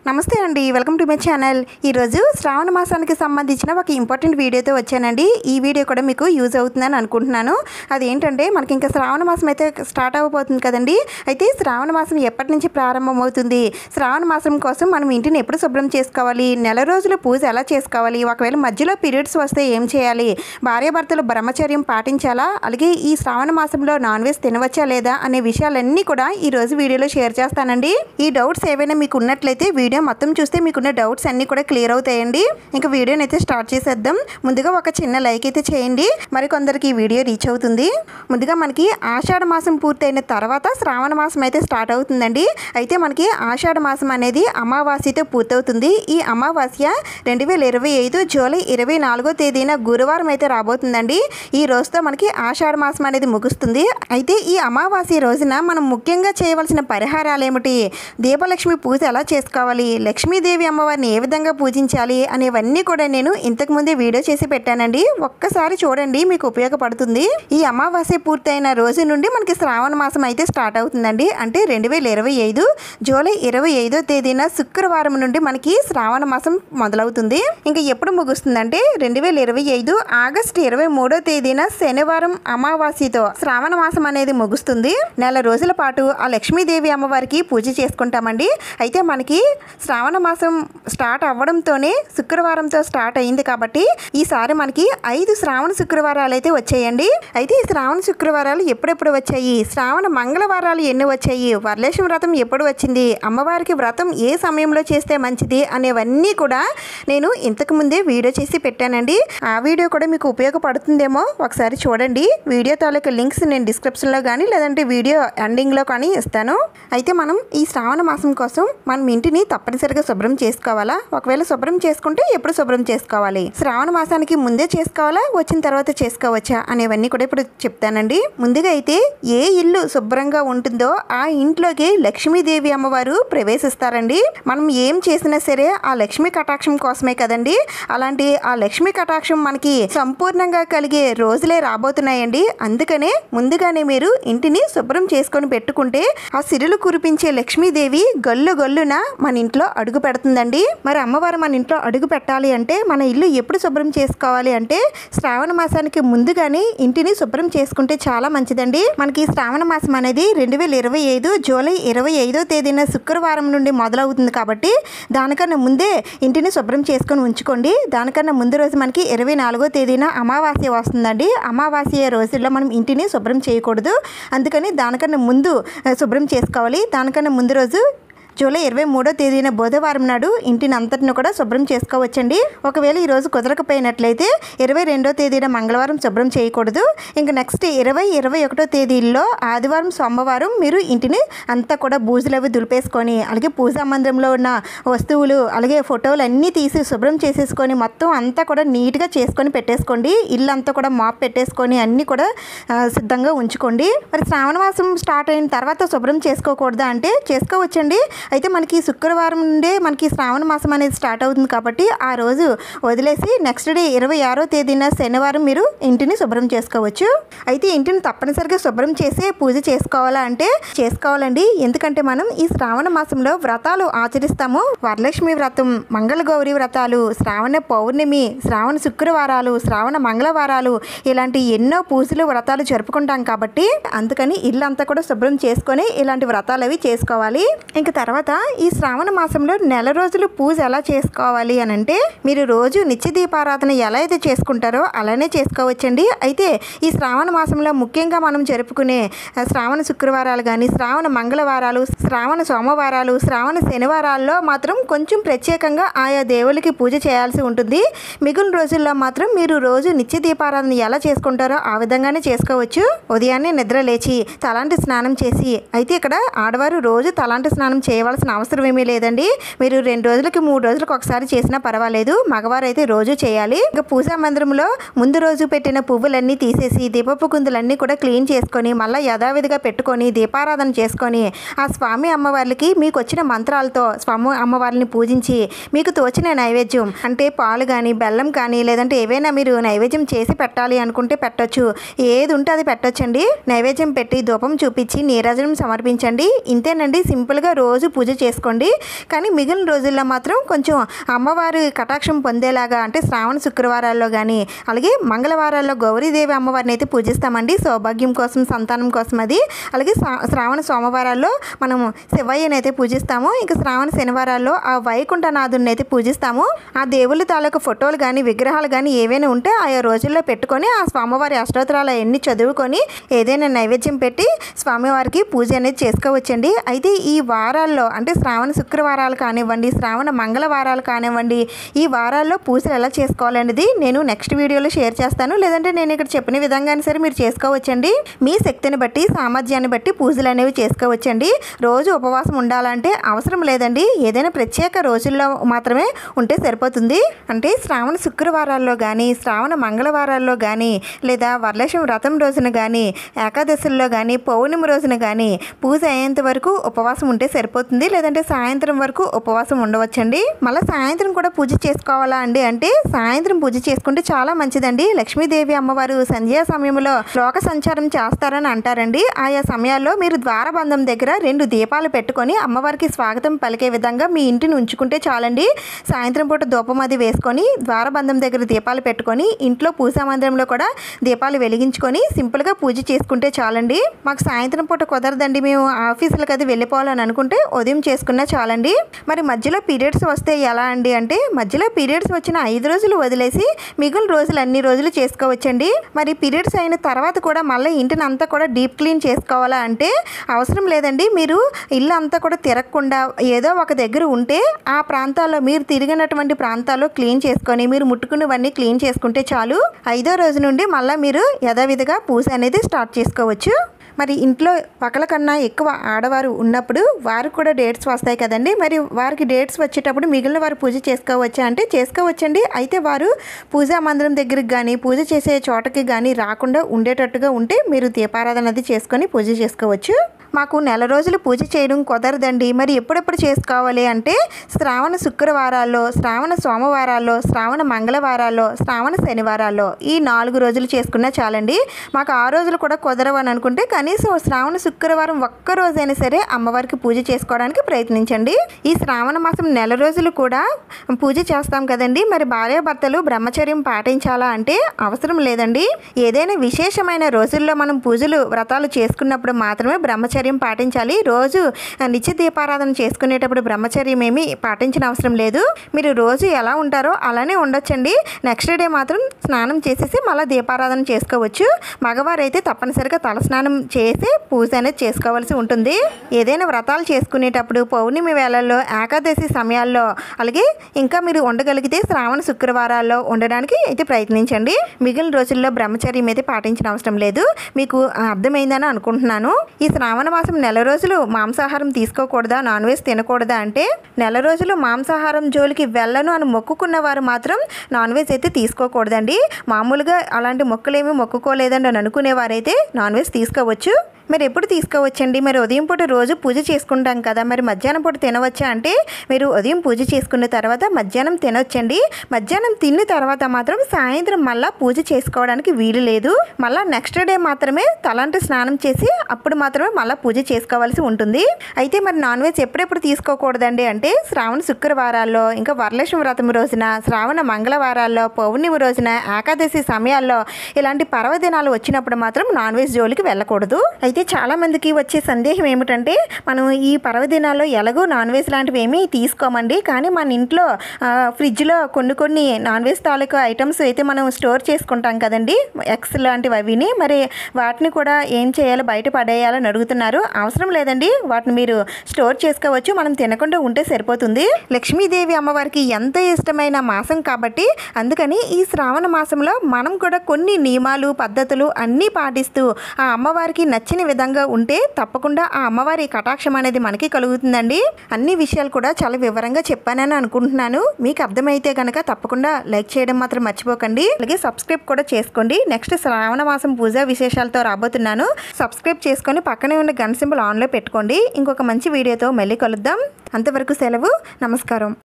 నమస్తే అండి, welcome to my channel. ఈరోజు శ్రావణ మాసానికి సంబంధించిన ఒక ఇంపార్టెంట్ వీడియోతో వచ్చానండి. ఈ వీడియో కూడా మీకు యూజ్ అవుతుందని అనుకుంటున్నాను. అదేంటంటే మనకి ఇంకా శ్రావణ మాసం అయితే స్టార్ట్ అవ్వబోతుంది కదండి. అయితే శ్రావణ మాసం ఎప్పటి నుంచి ప్రారంభమవుతుంది, శ్రావణ మాసం కోసం మనం ఇంటిని ఎప్పుడు శుభ్రం చేసుకోవాలి, నెల రోజులు పూజ ఎలా చేసుకోవాలి, ఒకవేళ మధ్యలో పీరియడ్స్ వస్తే ఏం చేయాలి, భార్యాభర్తలు బ్రహ్మచర్యం పాటించాలా, అలాగే ఈ శ్రావణ మాసంలో నాన్ వెజ్ తినవచ్చా లేదా అనే విషయాలన్నీ కూడా ఈరోజు వీడియోలో షేర్ చేస్తానండి. ఈ డౌట్స్ ఏవైనా మీకు ఉన్నట్లయితే వీడియో మొత్తం చూస్తే మీకున్న డౌట్స్ అన్నీ కూడా క్లియర్ అవుతాయండి. ఇంకా వీడియోని అయితే స్టార్ట్ చేసేద్దాం. ముందుగా ఒక చిన్న లైక్ అయితే చేయండి, మరి కొందరికి ఈ వీడియో రీచ్ అవుతుంది. ముందుగా మనకి ఆషాఢ మాసం పూర్తయిన తర్వాత శ్రావణ మాసం అయితే స్టార్ట్ అవుతుందండి. అయితే మనకి ఆషాఢ మాసం అనేది అమావాస్యతో పూర్తవుతుంది. ఈ అమావాస్య 2025 జూలై 24వ తేదీన గురువారం అయితే రాబోతుందండి. ఈ రోజుతో మనకి ఆషాఢ మాసం అనేది ముగుస్తుంది. అయితే ఈ అమావాస్య రోజున మనం ముఖ్యంగా చేయవలసిన పరిహారాలు ఏమిటి, దీపలక్ష్మి పూజ ఎలా చేసుకోవాలి, లక్ష్మీదేవి అమ్మవారిని ఏ విధంగా పూజించాలి అనేవన్నీ కూడా నేను ఇంతకుముందే వీడియో చేసి పెట్టానండి. ఒక్కసారి చూడండి, మీకు ఉపయోగపడుతుంది. ఈ అమావాస్య పూర్తయిన రోజు నుండి మనకి శ్రావణ మాసం అయితే స్టార్ట్ అవుతుందండి. అంటే 2025 జూలై 25వ తేదీన శుక్రవారం నుండి మనకి శ్రావణ మాసం మొదలవుతుంది. ఇంకా ఎప్పుడు ముగుస్తుందంటే 2025 ఆగస్టు 23వ తేదీన శనివారం అమావాస్యతో శ్రావణ మాసం అనేది ముగుస్తుంది. నెల రోజుల పాటు ఆ లక్ష్మీదేవి అమ్మవారికి పూజ చేసుకుంటామండి. అయితే మనకి శ్రావణ మాసం స్టార్ట్ అవ్వడంతోనే శుక్రవారంతో స్టార్ట్ అయింది కాబట్టి ఈసారి మనకి 5 శ్రావణ శుక్రవారాలు అయితే వచ్చాయండి. అయితే ఈ శ్రావణ శుక్రవారాలు ఎప్పుడెప్పుడు వచ్చాయి, శ్రావణ మంగళవారాలు ఎన్ని వచ్చాయి, వరలక్ష్మి వ్రతం ఎప్పుడు వచ్చింది, అమ్మవారికి వ్రతం ఏ సమయంలో చేస్తే మంచిది అనేవన్నీ కూడా నేను ఇంతకు ముందే వీడియో చేసి పెట్టానండి. ఆ వీడియో కూడా మీకు ఉపయోగపడుతుందేమో, ఒకసారి చూడండి. వీడియో తాలూకు లింక్స్ నేను డిస్క్రిప్షన్లో కానీ లేదంటే వీడియో ఎండింగ్లో కానీ ఇస్తాను. అయితే మనం ఈ శ్రావణ మాసం కోసం మనం ఇంటిని తప్పనిసరిగా శుభ్రం చేసుకోవాలా, ఒకవేళ శుభ్రం చేసుకుంటే ఎప్పుడు శుభ్రం చేసుకోవాలి, శ్రావణ మాసానికి ముందే చేసుకోవాలా వచ్చిన తర్వాత చేసుకోవచ్చా అనేవన్నీ కూడా ఇప్పుడు చెప్తానండి. ముందుగా అయితే ఏ ఇల్లు శుభ్రంగా ఉంటుందో ఆ ఇంట్లోకి లక్ష్మీదేవి అమ్మవారు ప్రవేశిస్తారండి. మనం ఏం చేసినా సరే ఆ లక్ష్మీ కటాక్షం కోసమే కదండి. అలాంటి ఆ లక్ష్మీ కటాక్షం మనకి సంపూర్ణంగా కలిగే రోజులే రాబోతున్నాయండి. అందుకనే ముందుగానే మీరు ఇంటిని శుభ్రం చేసుకొని పెట్టుకుంటే ఆ సిరులు కురిపించే లక్ష్మీదేవి గల్లు గల్లున మన ఇంట్లో అడుగు పెడుతుందండి. మరి అమ్మవారు మన ఇంట్లో అడుగు పెట్టాలి అంటే మన ఇల్లు ఎప్పుడు శుభ్రం చేసుకోవాలి అంటే శ్రావణ మాసానికి ముందుగానే ఇంటిని శుభ్రం చేసుకుంటే చాలా మంచిదండి. మనకి శ్రావణ మాసం అనేది 2025 జూలై 25వ తేదీన శుక్రవారం నుండి మొదలవుతుంది కాబట్టి దానికన్నా ముందే ఇంటిని శుభ్రం చేసుకొని ఉంచుకోండి. దానికన్నా ముందు రోజు మనకి 24వ తేదీన అమావాస్య వస్తుందండి. అమావాస్య రోజుల్లో మనం ఇంటిని శుభ్రం చేయకూడదు. అందుకని దానికన్నా ముందు శుభ్రం చేసుకోవాలి. దానికన్నా ముందు రోజు జూలై 23వ తేదీన బుధవారం నాడు ఇంటిని అంతటిని కూడా శుభ్రం చేసుకోవచ్చండి. ఒకవేళ ఈరోజు కుదరకపోయినట్లయితే 22వ తేదీన మంగళవారం శుభ్రం చేయకూడదు. ఇంకా నెక్స్ట్ 20, 21వ తేదీల్లో ఆదివారం సోమవారం మీరు ఇంటిని అంతా కూడా బూజులవి దులిపేసుకొని అలాగే పూజా మందిరంలో ఉన్న వస్తువులు అలాగే ఫోటోలు అన్నీ తీసి శుభ్రం చేసేసుకొని మొత్తం అంతా కూడా నీట్గా చేసుకొని పెట్టేసుకోండి. ఇల్లు అంతా కూడా మాప్ పెట్టేసుకొని అన్నీ కూడా సిద్ధంగా ఉంచుకోండి. మరి శ్రావణ మాసం స్టార్ట్ అయిన తర్వాత శుభ్రం చేసుకోకూడదా అంటే చేసుకోవచ్చండి. అయితే మనకి శుక్రవారం నుండే మనకి శ్రావణ మాసం అనేది స్టార్ట్ అవుతుంది కాబట్టి ఆ రోజు వదిలేసి నెక్స్ట్ డే 26వ తేదీన శనివారం మీరు ఇంటిని శుభ్రం చేసుకోవచ్చు. అయితే ఇంటిని తప్పనిసరిగా శుభ్రం చేసి పూజ చేసుకోవాలా అంటే చేసుకోవాలండి. ఎందుకంటే మనం ఈ శ్రావణ మాసంలో వ్రతాలు ఆచరిస్తాము. వరలక్ష్మి వ్రతం, మంగళగౌరి వ్రతాలు, శ్రావణ పౌర్ణమి, శ్రావణ శుక్రవారాలు, శ్రావణ మంగళవారాలు ఇలాంటి ఎన్నో పూజలు వ్రతాలు జరుపుకుంటాం కాబట్టి అందుకని ఇల్లంతా కూడా శుభ్రం చేసుకొని ఇలాంటి వ్రతాలు అవి చేసుకోవాలి. ఇంకా తర్వాత ఈ శ్రావణ మాసంలో నెల రోజులు పూజ ఎలా చేసుకోవాలి అని అంటే మీరు రోజు నిత్య దీపారాధన ఎలా అయితే చేసుకుంటారో అలానే చేసుకోవచ్చండి. అయితే ఈ శ్రావణ మాసంలో ముఖ్యంగా మనం జరుపుకునే శ్రావణ శుక్రవారాలు కానీ శ్రావణ మంగళవారాలు, శ్రావణ సోమవారాలు, శ్రావణ శనివారాల్లో మాత్రం కొంచెం ప్రత్యేకంగా ఆయా దేవులకి పూజ చేయాల్సి ఉంటుంది. మిగిలిన రోజుల్లో మాత్రం మీరు రోజు నిత్య దీపారాధన ఎలా చేసుకుంటారో ఆ విధంగానే చేసుకోవచ్చు. ఉదయాన్నే నిద్ర లేచి తలాంటి స్నానం చేసి, అయితే ఇక్కడ ఆడవారు రోజు తలాంటి స్నానం చేయవలసిన అవసరం ఏమీ లేదండి. మీరు 2 రోజులకి 3 రోజులకు ఒకసారి చేసినా పర్వాలేదు. మగవారు అయితే రోజు చేయాలి. ఇంకా పూజా మందిరంలో ముందు రోజు పెట్టిన పువ్వులన్నీ తీసేసి దీపపు కుందులన్నీ కూడా క్లీన్ చేసుకొని మళ్ళీ యథావిధిగా పెట్టుకొని దీపారాధన చేసుకొని ఆ స్వామి అమ్మవార్లకి మీకు వచ్చిన మంత్రాలతో స్వామి అమ్మవారిని పూజించి మీకు తోచిన నైవేద్యం అంటే పాలు కానీ బెల్లం కానీ లేదంటే ఏవైనా మీరు నైవేద్యం చేసి పెట్టాలి అనుకుంటే పెట్టొచ్చు. ఏది ఉంటే అది పెట్టొచ్చండి. నైవేద్యం పెట్టి ధూపం చూపించి నీరాజనం సమర్పించండి. ఇంతేనండి, సింపుల్గా రోజు పూజ చేసుకోండి. కానీ మిగిలిన రోజుల్లో మాత్రం కొంచెం అమ్మవారి కటాక్షం పొందేలాగా అంటే శ్రావణ శుక్రవారాల్లో కానీ అలాగే మంగళవారాల్లో గౌరీదేవి అమ్మవారిని అయితే పూజిస్తామండి. సౌభాగ్యం కోసం, సంతానం కోసం అది. అలాగే శ్రావణ సోమవారాల్లో మనం శివయ్యని అయితే పూజిస్తాము. ఇంకా శ్రావణ శనివారాల్లో ఆ వైకుంఠనాథుని అయితే పూజిస్తాము. ఆ దేవుళ్ళ తాలూకు ఫోటోలు కానీ విగ్రహాలు కానీ ఏవైనా ఉంటే ఆయా రోజుల్లో పెట్టుకొని ఆ స్వామివారి అష్టోత్తరాలు అన్నీ చదువుకొని ఏదైనా నైవేద్యం పెట్టి స్వామివారికి పూజ అనేది చేసుకోవచ్చండి. అయితే ఈ వారాల్లో అంటే శ్రావణ శుక్రవారాలు కానివ్వండి, శ్రావణ మంగళవారాలు కానివ్వండి, ఈ వారాల్లో పూజలు ఎలా చేసుకోవాలనేది నేను నెక్స్ట్ వీడియోలో షేర్ చేస్తాను. లేదంటే నేను ఇక్కడ చెప్పిన విధంగానే సరే మీరు చేసుకోవచ్చండి. మీ శక్తిని బట్టి, సామర్థ్యాన్ని బట్టి పూజలు అనేవి చేసుకోవచ్చండి. రోజు ఉపవాసం ఉండాలంటే అవసరం లేదండి. ఏదైనా ప్రత్యేక రోజుల్లో మాత్రమే ఉంటే సరిపోతుంది. అంటే శ్రావణ శుక్రవారాల్లో కానీ, శ్రావణ మంగళవారాల్లో కానీ, లేదా వరలక్ష్మి వ్రతం రోజున కానీ, ఏకాదశుల్లో కానీ, పౌర్ణమి రోజున కానీ పూజ అయ్యేంత వరకు ఉపవాసం ఉంటే సరిపోతుంది. లేదంటే సాయంత్రం వరకు ఉపవాసం ఉండవచ్చండి. మళ్ళీ సాయంత్రం కూడా పూజ చేసుకోవాలా అండి అంటే సాయంత్రం పూజ చేసుకుంటే చాలా మంచిదండి. లక్ష్మీదేవి అమ్మవారు సంధ్యా సమయంలో లోక సంచారం చేస్తారని అంటారండి. ఆయా సమయాల్లో మీరు ద్వారబంధం దగ్గర 2 దీపాలు పెట్టుకొని అమ్మవారికి స్వాగతం పలికే విధంగా మీ ఇంటిని ఉంచుకుంటే చాలండి. సాయంత్రం పూట ధూపం అది వేసుకొని ద్వారబంధం దగ్గర దీపాలు పెట్టుకొని ఇంట్లో పూజా మందిరంలో కూడా దీపాలు వెలిగించుకొని సింపుల్గా పూజ చేసుకుంటే చాలండి. మాకు సాయంత్రం పూట కుదరదండి, మేము ఆఫీసులకు అది వెళ్ళిపోవాలని అనుకుంటే ఉదయం చేసుకున్నా చాలండి. మరి మధ్యలో పీరియడ్స్ వస్తే ఎలా అండి అంటే మధ్యలో పీరియడ్స్ వచ్చిన 5 రోజులు వదిలేసి మిగిలిన రోజులు అన్ని రోజులు చేసుకోవచ్చండి. మరి పీరియడ్స్ అయిన తర్వాత కూడా మళ్ళీ ఇంటిని అంతా కూడా డీప్ క్లీన్ చేసుకోవాలా అంటే అవసరం లేదండి. మీరు ఇల్లు అంతా కూడా తిరగకుండా ఏదో ఒక దగ్గర ఉంటే ఆ ప్రాంతాల్లో మీరు తిరిగినటువంటి ప్రాంతాల్లో క్లీన్ చేసుకొని మీరు ముట్టుకున్నవన్నీ క్లీన్ చేసుకుంటే చాలు. 5వ రోజు నుండి మళ్ళీ మీరు యథావిధిగా పూజ అనేది స్టార్ట్ చేసుకోవచ్చు. మరి ఇంట్లో ఒకళ్ళ కన్నా ఎక్కువ ఆడవారు ఉన్నప్పుడు వారికి కూడా డేట్స్ వస్తాయి కదండి. మరి వారికి డేట్స్ వచ్చేటప్పుడు మిగిలిన వారు పూజ చేసుకోవచ్చా అంటే చేసుకోవచ్చండి. అయితే వారు పూజా మందిరం దగ్గరికి కానీ పూజ చేసే చోటకి కానీ రాకుండా ఉండేటట్టుగా ఉంటే మీరు దీపారాధన అది చేసుకొని పూజ చేసుకోవచ్చు. మాకు నెల రోజులు పూజ చేయడం కుదరదండి, మరి ఎప్పుడెప్పుడు చేసుకోవాలి అంటే శ్రావణ శుక్రవారాల్లో, శ్రావణ సోమవారాల్లో, శ్రావణ మంగళవారాల్లో, శ్రావణ శనివారాల్లో ఈ 4 రోజులు చేసుకున్నా చాలండి. మాకు 6 రోజులు కూడా కుదరవని అనుకుంటే కనీసం శ్రావణ శుక్రవారం ఒక్క రోజైనా సరే అమ్మవారికి పూజ చేసుకోవడానికి ప్రయత్నించండి. ఈ శ్రావణ మాసం నెల రోజులు కూడా పూజ చేస్తాం కదండి. మరి భార్యాభర్తలు బ్రహ్మచర్యం పాటించాలా అంటే అవసరం లేదండి. ఏదైనా విశేషమైన రోజుల్లో మనం పూజలు వ్రతాలు చేసుకున్నప్పుడు మాత్రమే బ్రహ్మచర్యం పాటించాలి. రోజు నిత్య దీపారాధన చేసుకునేటప్పుడు బ్రహ్మచర్యం ఏమీ పాటించిన అవసరం లేదు. మీరు రోజు ఎలా ఉంటారో అలానే ఉండొచ్చండి. నెక్స్ట్ డే మాత్రం స్నానం చేసేసి మళ్ళీ దీపారాధన చేసుకోవచ్చు. మగవారు అయితే తప్పనిసరిగా తలస్నానం చేసి పూజ అనేది చేసుకోవాల్సి ఉంటుంది. ఏదైనా వ్రతాలు చేసుకునేటప్పుడు పౌర్ణమి వేళల్లో, ఏకాదశి సమయాల్లో, అలాగే ఇంకా మీరు ఉండగలిగితే శ్రావణ శుక్రవారాల్లో ఉండడానికి అయితే ప్రయత్నించండి. మిగిలిన రోజుల్లో బ్రహ్మచర్యం అయితే పాటించిన అవసరం లేదు. మీకు అర్థమైందని అనుకుంటున్నాను. ఈ శ్రావణ మాసం నెల రోజులు మాంసాహారం తీసుకోకూడదా, నాన్ వెజ్ తినకూడదా అంటే నెల రోజులు మాంసాహారం జోలికి వెళ్ళను అని మొక్కుకున్న వారు మాత్రం నాన్ వెజ్ అయితే తీసుకోకూడదండి. మామూలుగా అలాంటి మొక్కులేమీ మొక్కుకోలేదండి అని అనుకునేవారైతే నాన్ వెజ్ తీసుకోవచ్చు. మరి ఎప్పుడు తీసుకోవచ్చండి? మరి ఉదయం పూట రోజు పూజ చేసుకుంటాం కదా, మరి మధ్యాహ్నం పూట తినవచ్చా అంటే మీరు ఉదయం పూజ చేసుకున్న తర్వాత మధ్యాహ్నం తినొచ్చండి. మధ్యాహ్నం తిన్న తర్వాత మాత్రం సాయంత్రం మళ్ళీ పూజ చేసుకోవడానికి వీలు లేదు. మళ్ళీ నెక్స్ట్ డే మాత్రమే తలంటి స్నానం చేసి అప్పుడు మాత్రమే మళ్ళీ పూజ చేసుకోవాల్సి ఉంటుంది. అయితే మరి నాన్ వెజ్ ఎప్పుడెప్పుడు తీసుకోకూడదండి అంటే శ్రావణ శుక్రవారాల్లో, ఇంకా వరలక్ష్మి వ్రతం రోజున, శ్రావణ మంగళవారాల్లో, పౌర్ణమి రోజున, ఏకాదశి సమయాల్లో ఇలాంటి పర్వదినాలు వచ్చినప్పుడు మాత్రం నాన్ వెజ్ జోలికి వెళ్ళకూడదు. అయితే చాలామందికి వచ్చే సందేహం ఏమిటంటే మనం ఈ పర్వదినాల్లో ఎలాగో నాన్ వెజ్ లాంటివి ఏమీ తీసుకోమండి, కానీ మన ఇంట్లో ఫ్రిడ్జ్లో కొన్ని నాన్ వెజ్ తాలూకు ఐటమ్స్ అయితే మనం స్టోర్ చేసుకుంటాం కదండి, ఎగ్స్ లాంటివి అవిని, మరి వాటిని కూడా ఏం చేయాలో బయట పడేయాలని అడుగుతున్నారు. అవసరం లేదండి, వాటిని మీరు స్టోర్ చేసుకోవచ్చు. మనం తినకుండా ఉంటే సరిపోతుంది. లక్ష్మీదేవి అమ్మవారికి ఎంతో ఇష్టమైన మాసం కాబట్టి అందుకని ఈ శ్రావణ మాసంలో మనం కూడా కొన్ని నియమాలు, పద్ధతులు అన్నీ పాటిస్తూ ఆ అమ్మవారికి నచ్చిన విధంగా ఉంటే తప్పకుండా ఆ అమ్మవారి కటాక్షం అనేది మనకి కలుగుతుందండి. అన్ని విషయాలు కూడా చాలా వివరంగా చెప్పానని అనుకుంటున్నాను. మీకు అర్థమైతే కనుక తప్పకుండా లైక్ చేయడం మాత్రం మర్చిపోకండి. అలాగే సబ్స్క్రైబ్ కూడా చేసుకోండి. నెక్స్ట్ శ్రావణ మాసం పూజా విశేషాలతో రాబోతున్నాను. సబ్స్క్రైబ్ చేసుకొని పక్కనే ఉన్న గన్ సింబల్ ఆన్లో పెట్టుకోండి. ఇంకొక మంచి వీడియోతో మళ్ళీ కలుద్దాం. అంతవరకు సెలవు. నమస్కారం.